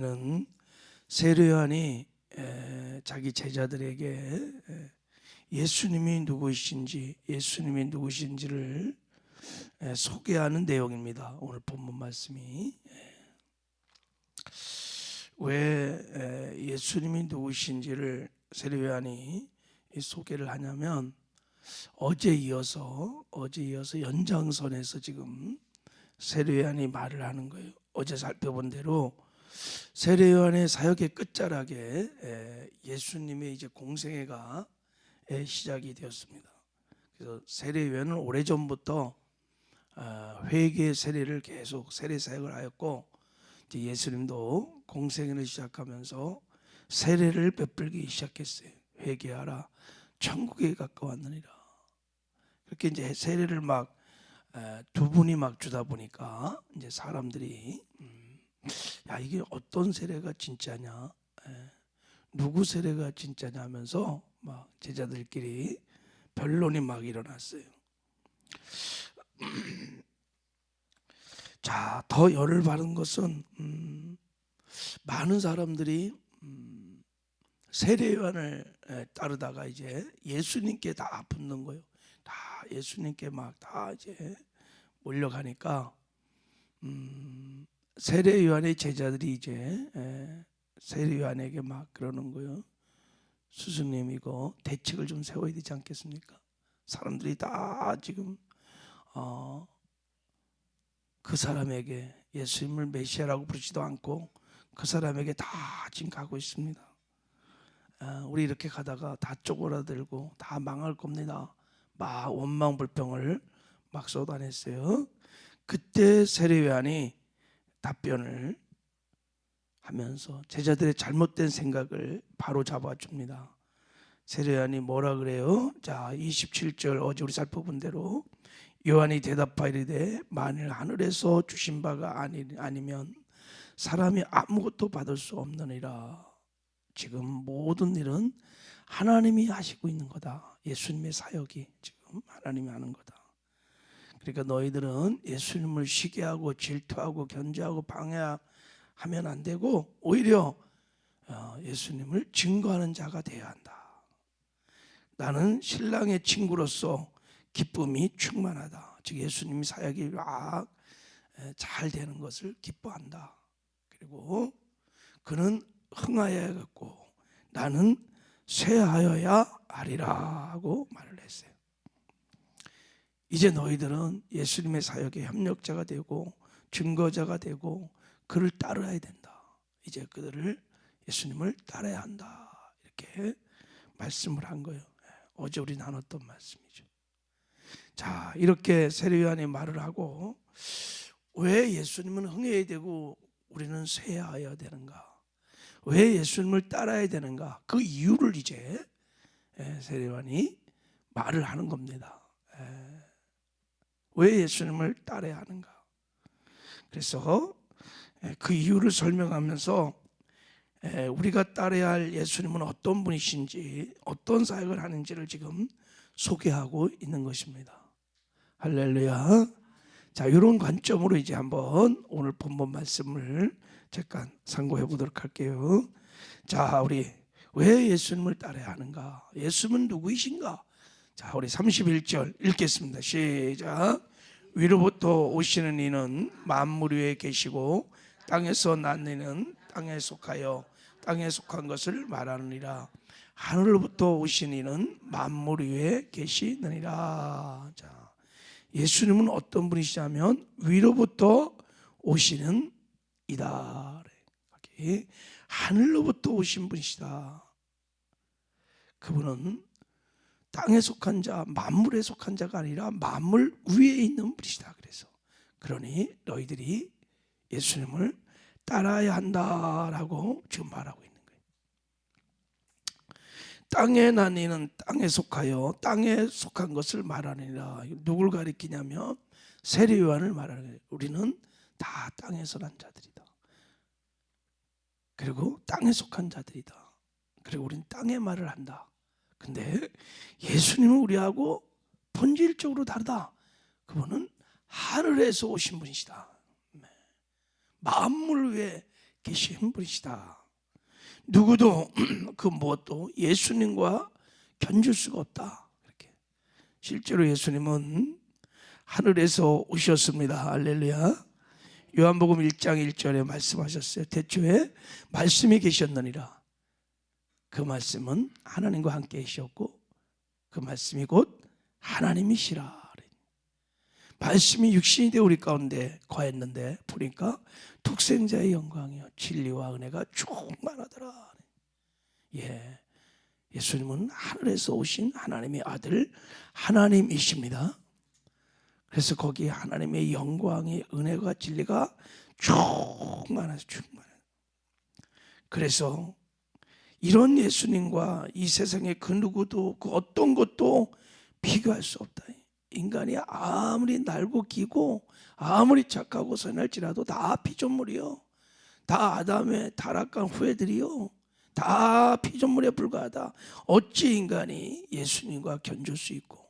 는 세례 요한이 자기 제자들에게 예수님이 누구신지를 소개하는 내용입니다. 오늘 본문 말씀이 왜 예수님이 누구신지를 세례 요한이 소개를 하냐면 어제 이어서 연장선에서 지금 세례 요한이 말을 하는 거예요. 어제 살펴본 대로 세례 요한의 사역의 끝자락에 예수님의 이제 공생애가 시작이 되었습니다. 그래서 세례 요한은 오래전부터 회개 세례를 계속 세례 사역을 하였고, 이제 예수님도 공생애를 시작하면서 세례를 베풀기 시작했어요. 회개하라, 천국에 가까웠느니라. 그렇게 이제 세례를 막 두 분이 막 주다 보니까 이제 사람들이 야, 이게 어떤 세례가 진짜냐, 누구 세례가 진짜냐 하면서 막 제자들끼리 변론이 막 일어났어요. 자, 더 열을 받은 것은 많은 사람들이 세례 요한을 따르다가 이제 예수님께 다 붙는 거예요. 다 예수님께 막 다 이제 몰려가니까 세례 요한의 제자들이 이제 세례 요한에게 막 그러는 거예요. 스승님, 이거 대책을 좀 세워야 되지 않겠습니까? 사람들이 다 지금 그 사람에게 예수님을 메시아라고 부르지도 않고 그 사람에게 다 지금 가고 있습니다. 우리 이렇게 가다가 다 쪼그라들고 다 망할 겁니다. 막 원망불평을 막 쏟아냈어요. 그때 세례 요한이 답변을 하면서 제자들의 잘못된 생각을 바로 잡아줍니다. 세례 요한이 뭐라 그래요? 자, 27절 어제 우리 살펴본 대로 요한이 대답하이르되 만일 하늘에서 주신 바가 아니면 사람이 아무것도 받을 수 없느니라. 지금 모든 일은 하나님이 하시고 있는 거다. 예수님의 사역이 지금 하나님이 하는 거다. 그러니까 너희들은 예수님을 시기하고 질투하고 견제하고 방해하면 안 되고 오히려 예수님을 증거하는 자가 되어야 한다. 나는 신랑의 친구로서 기쁨이 충만하다. 즉 예수님이 사역이 막 잘 되는 것을 기뻐한다. 그리고 그는 흥하여야겠고 나는 쇠하여야 하리라 하고 말을 했어요. 이제 너희들은 예수님의 사역의 협력자가 되고 증거자가 되고 그를 따라야 된다. 이제 그들을 예수님을 따라야 한다. 이렇게 말씀을 한 거예요. 어제 우리 나눴던 말씀이죠. 자, 이렇게 세례 요한이 말을 하고 왜 예수님은 흥해야 되고 우리는 쇠하여야 되는가? 왜 예수님을 따라야 되는가? 그 이유를 이제 세례 요한이 말을 하는 겁니다. 왜 예수님을 따라야 하는가? 그래서 그 이유를 설명하면서 우리가 따라야 할 예수님은 어떤 분이신지 어떤 사역을 하는지를 지금 소개하고 있는 것입니다. 할렐루야. 자, 이런 관점으로 이제 한번 오늘 본문 말씀을 잠깐 상고해 보도록 할게요. 자, 우리 왜 예수님을 따라야 하는가? 예수님은 누구이신가? 자, 우리 31절 읽겠습니다. 시작. 위로부터 오시는 이는 만물 위에 계시고 땅에서 난 이는 땅에 속하여 땅에 속한 것을 말하느니라. 하늘로부터 오신 이는 만물 위에 계시느니라. 자, 예수님은 어떤 분이시냐면 위로부터 오시는 이다. 하늘로부터 오신 분이시다. 그분은 땅에 속한 자, 만물에 속한 자가 아니라 만물 위에 있는 분이시다. 그래서 그러니 너희들이 예수님을 따라야 한다라고 지금 말하고 있는 거예요. 땅에 난 이는 땅에 속하여 땅에 속한 것을 말하느니라. 누굴 가리키냐면 세례 요한을 말하는 거예요. 우리는 다 땅에서 난 자들이다. 그리고 땅에 속한 자들이다. 그리고 우리는 땅의 말을 한다. 근데 예수님은 우리하고 본질적으로 다르다. 그분은 하늘에서 오신 분이시다. 만물 위에 계신 분이시다. 누구도 그 무엇도 예수님과 견줄 수가 없다. 이렇게. 실제로 예수님은 하늘에서 오셨습니다. 할렐루야. 요한복음 1장 1절에 말씀하셨어요. 태초에 말씀이 계셨느니라. 그 말씀은 하나님과 함께 계셨고 그 말씀이 곧 하나님이시라. 말씀이 육신이 되어 우리 가운데 거했는데 보니까 독생자의 영광이요 진리와 은혜가 충만하더라. 예수님은 하늘에서 오신 하나님의 아들 하나님이십니다. 그래서 거기 하나님의 영광의 은혜가 진리가 충만해요. 그래서 이런 예수님과 이 세상의 그 누구도 그 어떤 것도 비교할 수 없다. 인간이 아무리 날고 기고 아무리 착하고 선할지라도 다 피조물이요. 다 아담의 타락한 후예들이요. 다 피조물에 불과하다. 어찌 인간이 예수님과 견줄 수 있고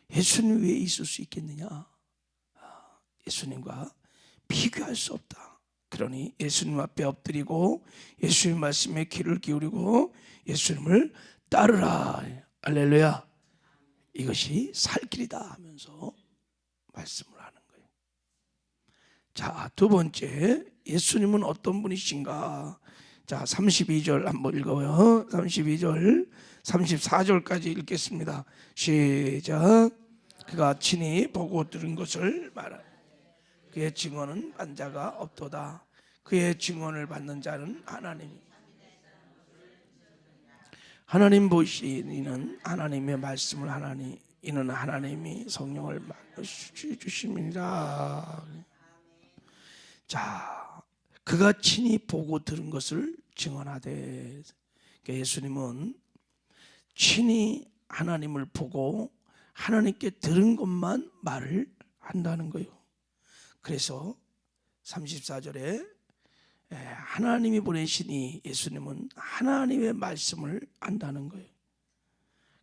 예수님 위에 있을 수 있겠느냐? 예수님과 비교할 수 없다. 그러니 예수님 앞에 엎드리고 예수님 말씀에 귀를 기울이고 예수님을 따르라. 할렐루야. 이것이 살 길이다 하면서 말씀을 하는 거예요. 자, 두 번째, 예수님은 어떤 분이신가? 자, 32절 한번 읽어요. 32절, 34절까지 읽겠습니다. 시작. 그가 친히 보고 들은 것을 말하라. 그의 증언은 반 자가 없도다. 그의 증언을 받는 자는 하나님 보시는 하나님의 말씀을 이는 하나님이 성령을 주십니다. 자, 그가 친히 보고 들은 것을 증언하되. 예수님은 친히 하나님을 보고 하나님께 들은 것만 말을 한다는 거예요. 그래서 34절에 하나님이 보내시니 예수님은 하나님의 말씀을 안다는 거예요.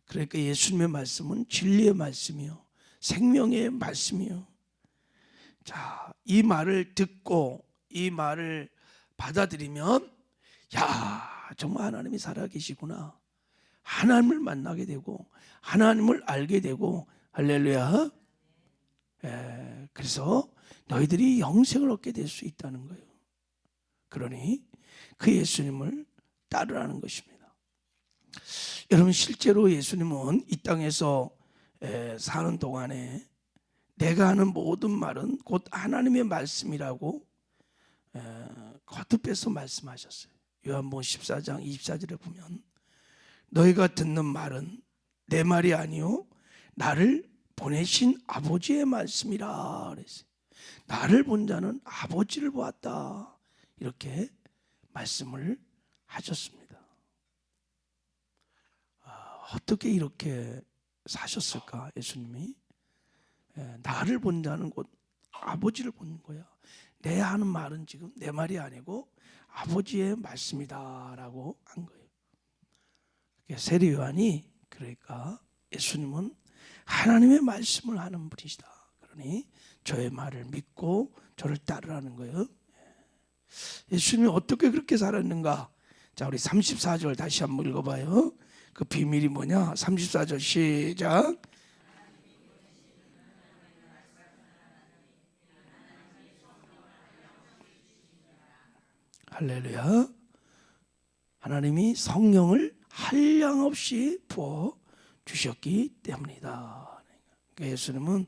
그러니까 예수님의 말씀은 진리의 말씀이요 생명의 말씀이요. 자, 이 말을 듣고 이 말을 받아들이면 야, 정말 하나님이 살아계시구나. 하나님을 만나게 되고 하나님을 알게 되고 할렐루야. 그래서 너희들이 영생을 얻게 될 수 있다는 거예요. 그러니 그 예수님을 따르라는 것입니다. 여러분, 실제로 예수님은 이 땅에서 사는 동안에 내가 하는 모든 말은 곧 하나님의 말씀이라고 거듭해서 말씀하셨어요. 요한복음 14장 24절에 보면 너희가 듣는 말은 내 말이 아니요 나를 보내신 아버지의 말씀이라 그랬어요. 나를 본 자는 아버지를 보았다. 이렇게 말씀을 하셨습니다. 어떻게 이렇게 사셨을까? 예수님이 나를 본 자는 곧 아버지를 본 거야. 내 하는 말은 지금 내 말이 아니고 아버지의 말씀이다 라고 한 거예요. 세례 요한이 그러니까 예수님은 하나님의 말씀을 하는 분이시다. 그러니 저의 말을 믿고 저를 따르라는 거예요. 예수님이 어떻게 그렇게 살았는가? 자, 우리 34절 다시 한번 읽어봐요. 그 비밀이 뭐냐? 34절 시작. 할렐루야. 하나님이 성령을 한량없이 부어 주셨기 때문이다. 그러니까 예수님은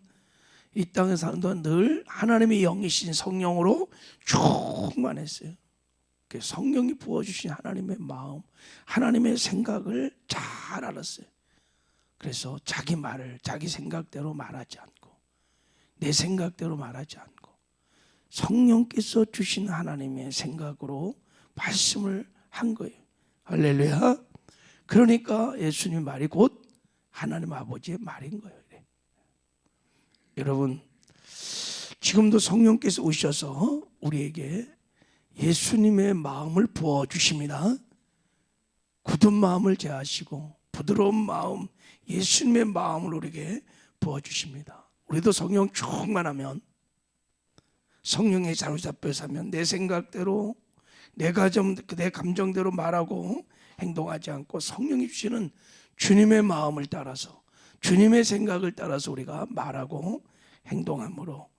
이 땅에 사는 동안 늘 하나님의 영이신 성령으로 충만했어요. 성령이 부어주신 하나님의 마음, 하나님의 생각을 잘 알았어요. 그래서 자기 말을 자기 생각대로 말하지 않고 내 생각대로 말하지 않고 성령께서 주신 하나님의 생각으로 말씀을 한 거예요. 할렐루야. 그러니까 예수님 말이 곧 하나님 아버지의 말인 거예요. 여러분, 지금도 성령께서 오셔서 우리에게 예수님의 마음을 부어주십니다. 굳은 마음을 제하시고 부드러운 마음, 예수님의 마음을 우리에게 부어주십니다. 우리도 성령 충만하면 성령에 사로잡혀 사면 내 생각대로 내 감정대로 말하고 행동하지 않고 성령이 주시는 주님의 마음을 따라서, 주님의 생각을 따라서 우리가 말하고 행동함으로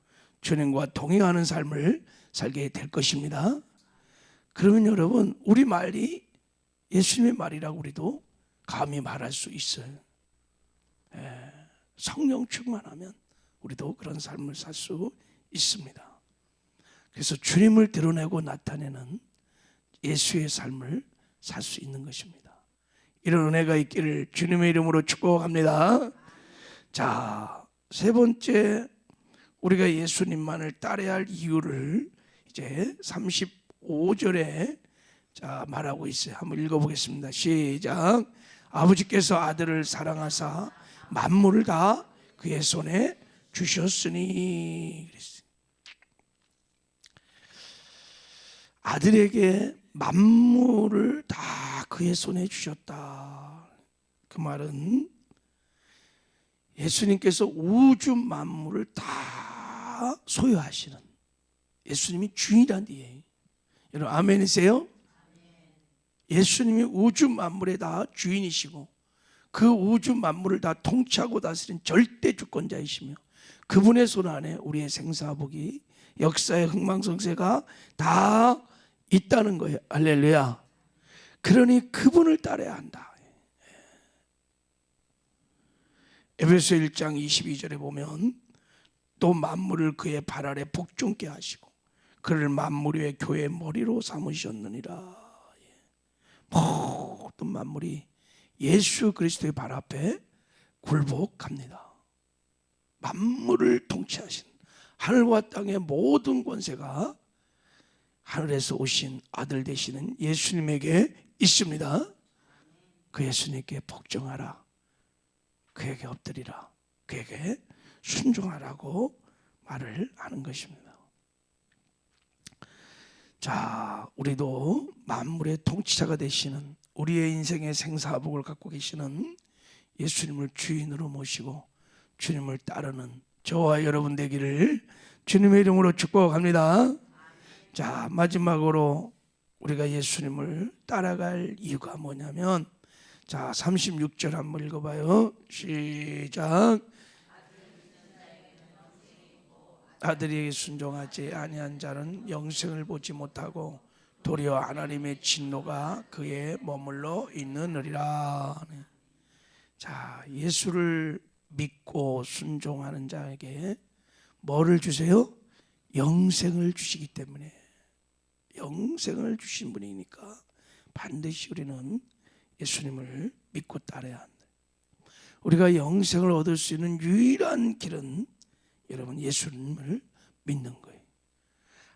주님과 동행하는 삶을 살게 될 것입니다. 그러면 여러분, 우리 말이 예수님의 말이라고 우리도 감히 말할 수 있어요. 성령 충만하면 우리도 그런 삶을 살 수 있습니다. 그래서 주님을 드러내고 나타내는 예수의 삶을 살 수 있는 것입니다. 이런 은혜가 있기를 주님의 이름으로 축복합니다. 자, 세 번째, 우리가 예수님만을 따라야 할 이유를 이제 35절에 말하고 있어요. 한번 읽어보겠습니다. 시작. 아버지께서 아들을 사랑하사 만물을 다 그의 손에 주셨으니. 아들에게 만물을 다 그의 손에 주셨다. 그 말은 예수님께서 우주 만물을 다 소유하시는, 예수님이 주인이란 얘기예요. 여러분 아멘이세요? 예수님이 우주 만물의 다 주인이시고 그 우주 만물을 다 통치하고 다스리는 절대 주권자이시며 그분의 손 안에 우리의 생사복이, 역사의 흥망성쇠가 다 있다는 거예요. 할렐루야. 그러니 그분을 따라야 한다. 에베소 1장 22절에 보면 또 만물을 그의 발 아래 복종케 하시고 그를 만물 위의 교회의 머리로 삼으셨느니라. 모든 만물이 예수 그리스도의 발 앞에 굴복합니다. 만물을 통치하신 하늘과 땅의 모든 권세가 하늘에서 오신 아들 되시는 예수님에게 있습니다. 그 예수님께 복종하라, 그에게 엎드리라, 그에게 순종하라고 말을 하는 것입니다. 자, 우리도 만물의 통치자가 되시는, 우리의 인생의 생사복을 갖고 계시는 예수님을 주인으로 모시고 주님을 따르는 저와 여러분 되기를 주님의 이름으로 축복합니다. 자, 마지막으로 우리가 예수님을 따라갈 이유가 뭐냐면, 자, 36절 한번 읽어봐요. 시작. 아들에게 순종하지 아니한 자는 영생을 보지 못하고 도리어 하나님의 진노가 그에 머물러 있느니라. 자, 예수를 믿고 순종하는 자에게 뭐를 주세요? 영생을 주시기 때문에, 영생을 주신 분이니까 반드시 우리는 예수님을 믿고 따라야 한다. 우리가 영생을 얻을 수 있는 유일한 길은 여러분 예수님을 믿는 거예요.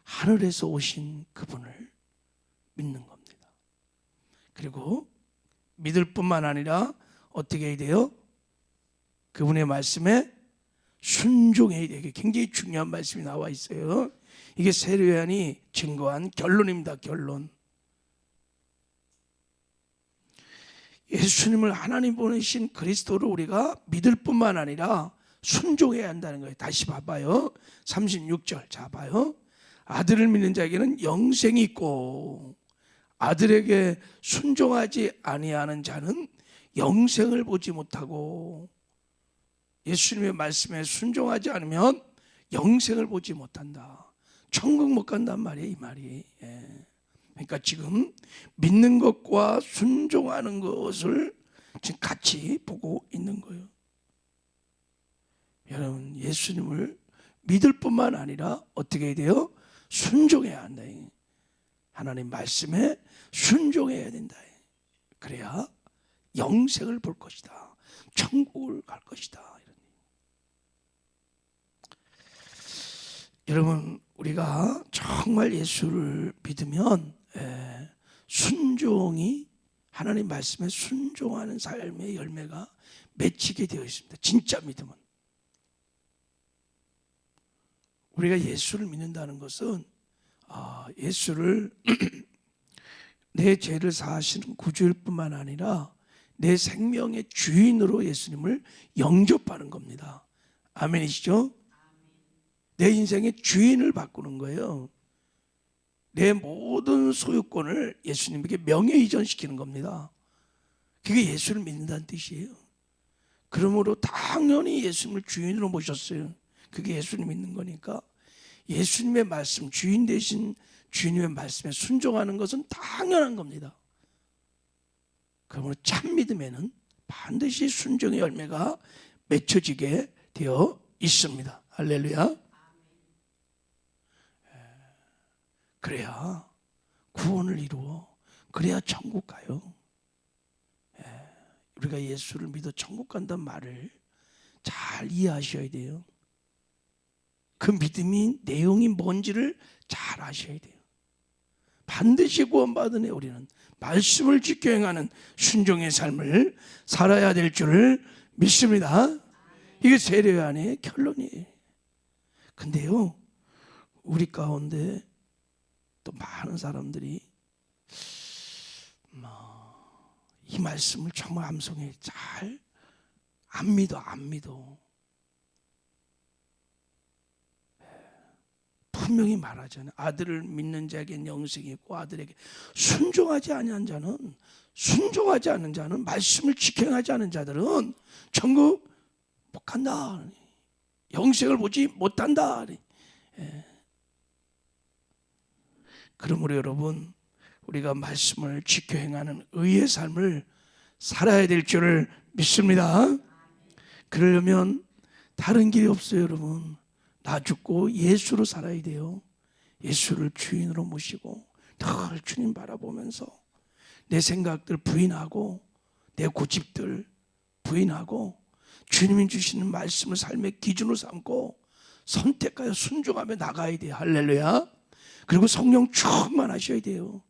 하늘에서 오신 그분을 믿는 겁니다. 그리고 믿을 뿐만 아니라 어떻게 해야 돼요? 그분의 말씀에 순종해야 돼요. 굉장히 중요한 말씀이 나와 있어요. 이게 세례요한이 증거한 결론입니다. 결론. 예수님을 하나님 보내신 그리스도를 우리가 믿을 뿐만 아니라 순종해야 한다는 거예요. 다시 봐봐요. 36절 자 봐요. 아들을 믿는 자에게는 영생이 있고 아들에게 순종하지 아니하는 자는 영생을 보지 못하고, 예수님의 말씀에 순종하지 않으면 영생을 보지 못한다. 천국 못 간단 말이에요. 이 말이. 그러니까 지금 믿는 것과 순종하는 것을 지금 같이 보고 있는 거예요. 여러분 예수님을 믿을 뿐만 아니라 어떻게 해야 돼요? 순종해야 한다. 하나님 말씀에 순종해야 된다. 그래야 영생을 볼 것이다. 천국을 갈 것이다. 여러분 우리가 정말 예수를 믿으면 순종이, 하나님 말씀에 순종하는 삶의 열매가 맺히게 되어 있습니다. 진짜 믿음은. 우리가 예수를 믿는다는 것은 예수를 내 죄를 사하시는 구주일 뿐만 아니라 내 생명의 주인으로 예수님을 영접하는 겁니다. 아멘이시죠? 내 인생의 주인을 바꾸는 거예요. 내 모든 소유권을 예수님에게 명예 이전시키는 겁니다. 그게 예수를 믿는다는 뜻이에요. 그러므로 당연히 예수님을 주인으로 모셨어요. 그게 예수를 믿는 거니까 예수님의 말씀, 주인 대신 주님의 말씀에 순종하는 것은 당연한 겁니다. 그러므로 참 믿음에는 반드시 순종의 열매가 맺혀지게 되어 있습니다. 할렐루야. 그래야 구원을 이루어, 그래야 천국 가요. 우리가 예수를 믿어 천국 간다는 말을 잘 이해하셔야 돼요. 그 믿음이 내용이 뭔지를 잘 아셔야 돼요. 반드시 구원받은 애 우리는 말씀을 지켜 행하는 순종의 삶을 살아야 될 줄을 믿습니다. 이게 세례요한의 결론이에요. 근데요, 우리 가운데 또 많은 사람들이 이 말씀을 정말 암송해 잘 안 믿어. 분명히 말하잖아요. 아들을 믿는 자에게는 영생이 있고 아들에게 순종하지 않는 자는 말씀을 지켜하지 않은 자들은 천국 못 간다. 영생을 보지 못한다. 그러므로 여러분, 우리가 말씀을 지켜 행하는 의의 삶을 살아야 될 줄을 믿습니다. 그러려면 다른 길이 없어요. 여러분, 나 죽고 예수로 살아야 돼요. 예수를 주인으로 모시고 늘 주님 바라보면서 내 생각들 부인하고 내 고집들 부인하고 주님이 주시는 말씀을 삶의 기준으로 삼고 선택하여 순종하며 나가야 돼요. 할렐루야. 그리고 성령 충만하셔야 돼요.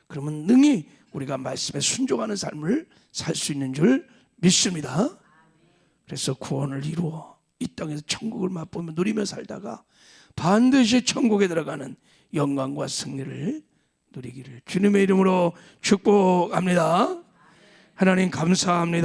그러면 능히 우리가 말씀에 순종하는 삶을 살 수 있는 줄 믿습니다. 그래서 구원을 이루어 이 땅에서 천국을 맛보며 누리며 살다가 반드시 천국에 들어가는 영광과 승리를 누리기를 주님의 이름으로 축복합니다. 하나님 감사합니다.